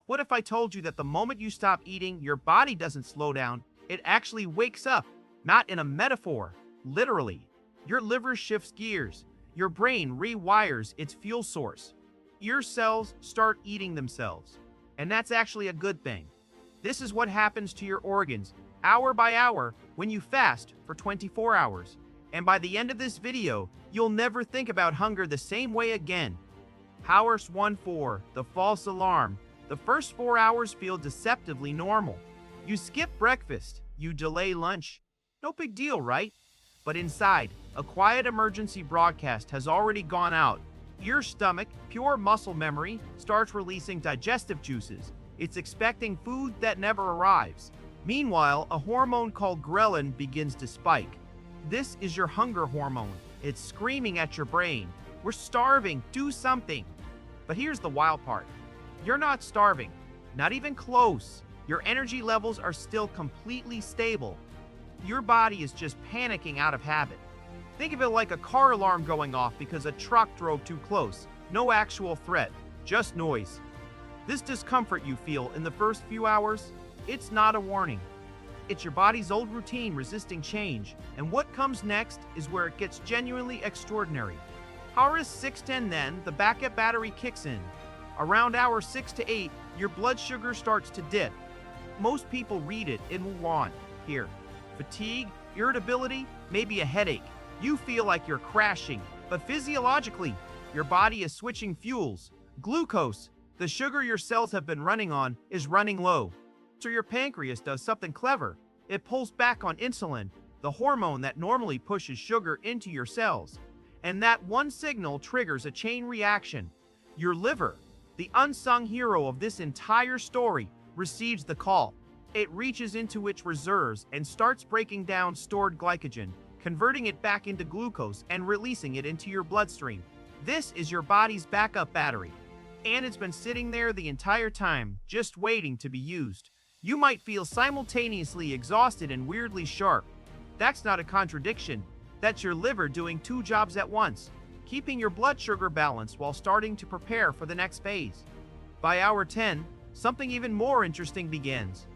What if I told you that the moment you stop eating, your body doesn't slow down, it actually wakes up, not in a metaphor, literally. Your liver shifts gears, your brain rewires its fuel source. Your cells start eating themselves. And that's actually a good thing. This is what happens to your organs, hour by hour, when you fast for 24 hours. And by the end of this video, you'll never think about hunger the same way again. Hours 1-4, the false alarm. The first 4 hours feel deceptively normal. You skip breakfast, you delay lunch. No big deal, right? But inside, a quiet emergency broadcast has already gone out. Your stomach, pure muscle memory, starts releasing digestive juices. It's expecting food that never arrives. Meanwhile, a hormone called ghrelin begins to spike. This is your hunger hormone. It's screaming at your brain. We're starving, do something. But here's the wild part. You're not starving, not even close. Your energy levels are still completely stable. Your body is just panicking out of habit. Think of it like a car alarm going off because a truck drove too close. No actual threat, just noise. This discomfort you feel in the first few hours, it's not a warning. It's your body's old routine resisting change, and what comes next is where it gets genuinely extraordinary. Hours 6-10 then, the backup battery kicks in. Around hour 6 to 8, your blood sugar starts to dip. Most people read it in Wuhan. Here, fatigue, irritability, maybe a headache. You feel like you're crashing, but physiologically, your body is switching fuels. Glucose, the sugar your cells have been running on, is running low. So your pancreas does something clever. It pulls back on insulin, the hormone that normally pushes sugar into your cells. And that one signal triggers a chain reaction. Your liver, the unsung hero of this entire story, receives the call. It reaches into its reserves and starts breaking down stored glycogen, converting it back into glucose and releasing it into your bloodstream. This is your body's backup battery. And it's been sitting there the entire time, just waiting to be used. You might feel simultaneously exhausted and weirdly sharp. That's not a contradiction. That's your liver doing 2 jobs at once, keeping your blood sugar balanced while starting to prepare for the next phase. By hour 10, something even more interesting begins.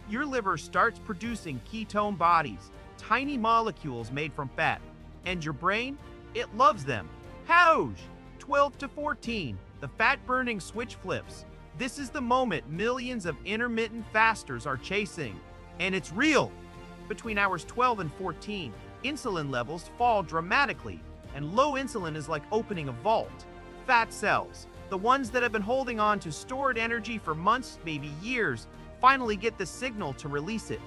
Your liver starts producing ketone bodies, tiny molecules made from fat. And your brain? It loves them. Howj! 12 to 14, the fat-burning switch flips. This is the moment millions of intermittent fasters are chasing. And it's real. Between hours 12 and 14, insulin levels fall dramatically, and low insulin is like opening a vault. Fat cells, the ones that have been holding on to stored energy for months, maybe years, finally get the signal to release it.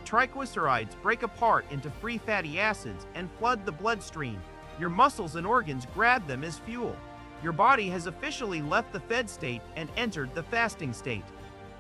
Triglycerides break apart into free fatty acids and flood the bloodstream. Your muscles and organs grab them as fuel. Your body has officially left the fed state and entered the fasting state.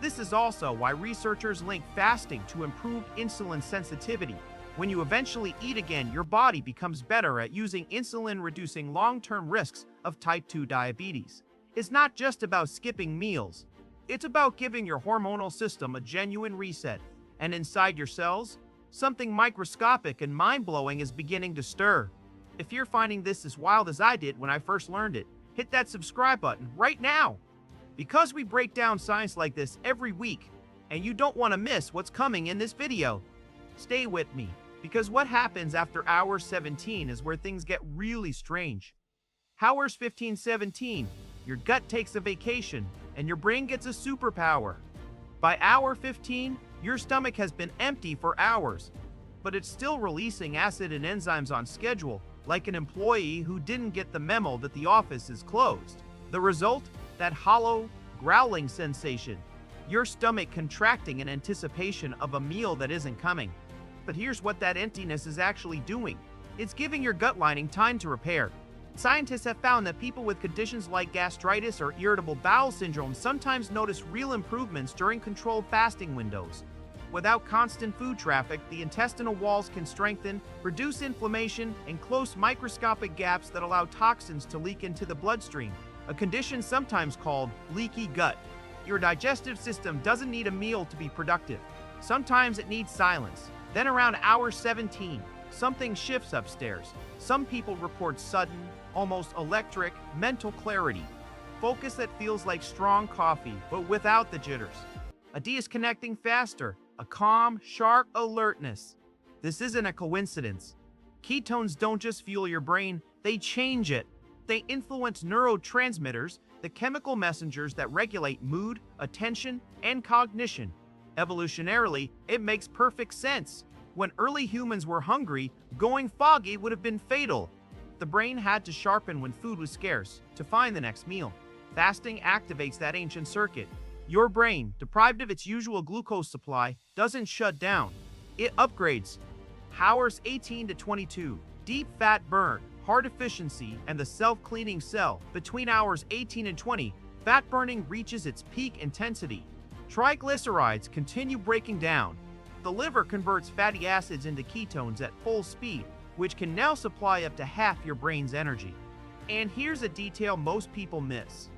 This is also why researchers link fasting to improved insulin sensitivity. When you eventually eat again, your body becomes better at using insulin, reducing long-term risks of type 2 diabetes. It's not just about skipping meals. It's about giving your hormonal system a genuine reset. And inside your cells, something microscopic and mind-blowing is beginning to stir. If you're finding this as wild as I did when I first learned it, hit that subscribe button right now. Because we break down science like this every week, and you don't want to miss what's coming in this video. Stay with me, because what happens after hour 17 is where things get really strange. Hours 15-17, your gut takes a vacation, and your brain gets a superpower. By hour 15, your stomach has been empty for hours, but it's still releasing acid and enzymes on schedule, like an employee who didn't get the memo that the office is closed. The result? That hollow, growling sensation. Your stomach contracting in anticipation of a meal that isn't coming. But here's what that emptiness is actually doing. It's giving your gut lining time to repair. Scientists have found that people with conditions like gastritis or irritable bowel syndrome sometimes notice real improvements during controlled fasting windows. Without constant food traffic, the intestinal walls can strengthen, reduce inflammation, and close microscopic gaps that allow toxins to leak into the bloodstream, a condition sometimes called leaky gut. Your digestive system doesn't need a meal to be productive. Sometimes it needs silence. Then around hour 17, something shifts upstairs. Some people report sudden, almost electric, mental clarity. focus that feels like strong coffee, but without the jitters. A disconnecting faster, a calm, sharp alertness. This isn't a coincidence. Ketones don't just fuel your brain, they change it. They influence neurotransmitters, the chemical messengers that regulate mood, attention, and cognition. Evolutionarily, it makes perfect sense. When early humans were hungry, going foggy would have been fatal. The brain had to sharpen when food was scarce to find the next meal. Fasting activates that ancient circuit. Your brain, deprived of its usual glucose supply, doesn't shut down. It upgrades. Hours 18 to 22, deep fat burn, heart efficiency, and the self-cleaning cell. Between hours 18 and 20, fat burning reaches its peak intensity. Triglycerides continue breaking down. The liver converts fatty acids into ketones at full speed, which can now supply up to half your brain's energy. And here's a detail most people miss.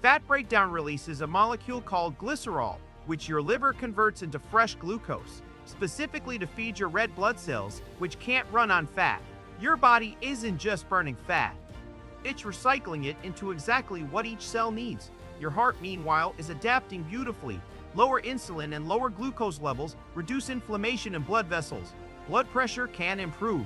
Fat breakdown releases a molecule called glycerol, which your liver converts into fresh glucose, specifically to feed your red blood cells, which can't run on fat. Your body isn't just burning fat. It's recycling it into exactly what each cell needs. Your heart, meanwhile, is adapting beautifully. Lower insulin and lower glucose levels reduce inflammation in blood vessels. Blood pressure can improve.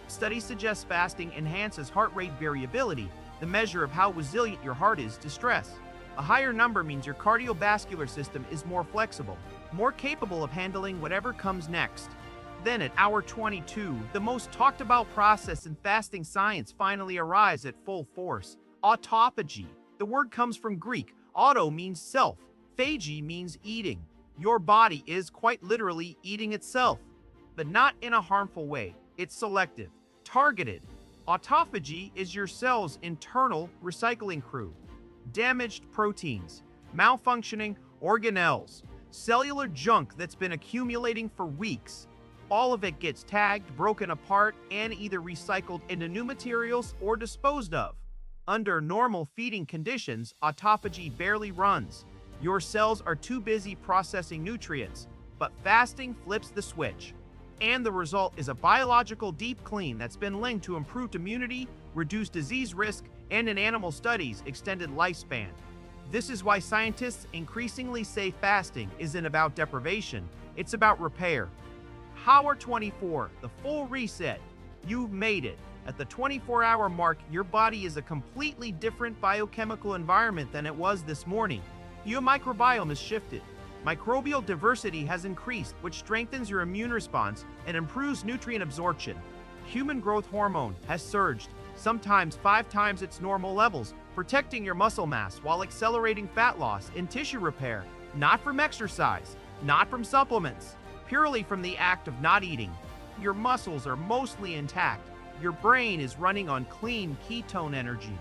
Studies suggest fasting enhances heart rate variability, the measure of how resilient your heart is to stress. A higher number means your cardiovascular system is more flexible, more capable of handling whatever comes next. Then at hour 22, the most talked about process in fasting science finally arrives at full force: autophagy. The word comes from Greek. Auto means self. Phagy means eating. Your body is quite literally eating itself, but not in a harmful way. It's selective, targeted. Autophagy is your cell's internal recycling crew. Damaged proteins, malfunctioning organelles, cellular junk that's been accumulating for weeks. All of it gets tagged, broken apart, and either recycled into new materials or disposed of. Under normal feeding conditions, autophagy barely runs. Your cells are too busy processing nutrients, but fasting flips the switch. And the result is a biological deep clean that's been linked to improved immunity, reduced disease risk, and in animal studies, extended lifespan. This is why scientists increasingly say fasting isn't about deprivation, it's about repair. Hour 24, the full reset. You've made it. At the 24-hour mark, your body is a completely different biochemical environment than it was this morning. Your microbiome has shifted. Microbial diversity has increased, which strengthens your immune response and improves nutrient absorption. Human growth hormone has surged, sometimes 5 times its normal levels, protecting your muscle mass while accelerating fat loss and tissue repair, not from exercise, not from supplements, purely from the act of not eating. Your muscles are mostly intact. Your brain is running on clean ketone energy.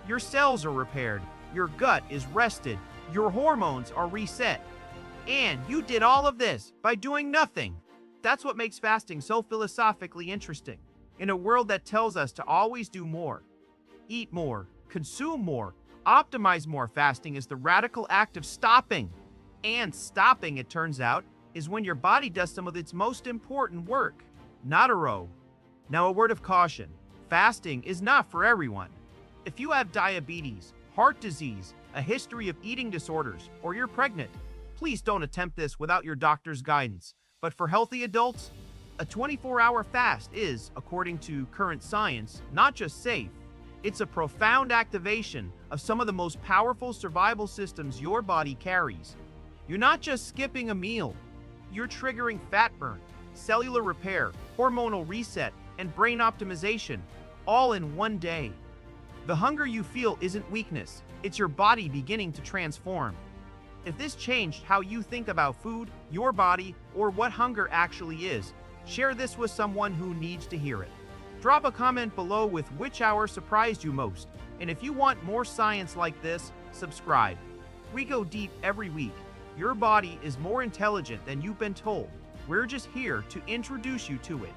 Your cells are repaired. Your gut is rested. Your hormones are reset. And you did all of this by doing nothing. That's what makes fasting so philosophically interesting. In a world that tells us to always do more, eat more, consume more, optimize more, fasting is the radical act of stopping. And stopping, it turns out, is when your body does some of its most important work, not a row. Now, a word of caution: fasting is not for everyone. If you have diabetes, heart disease, a history of eating disorders, or you're pregnant, please don't attempt this without your doctor's guidance. But for healthy adults, a 24-hour fast is, according to current science, not just safe, it's a profound activation of some of the most powerful survival systems your body carries. You're not just skipping a meal, you're triggering fat burn, cellular repair, hormonal reset, and brain optimization, all in one day. The hunger you feel isn't weakness, it's your body beginning to transform. If this changed how you think about food, your body, or what hunger actually is, share this with someone who needs to hear it. Drop a comment below with which hour surprised you most, and if you want more science like this, subscribe. We go deep every week. Your body is more intelligent than you've been told. We're just here to introduce you to it.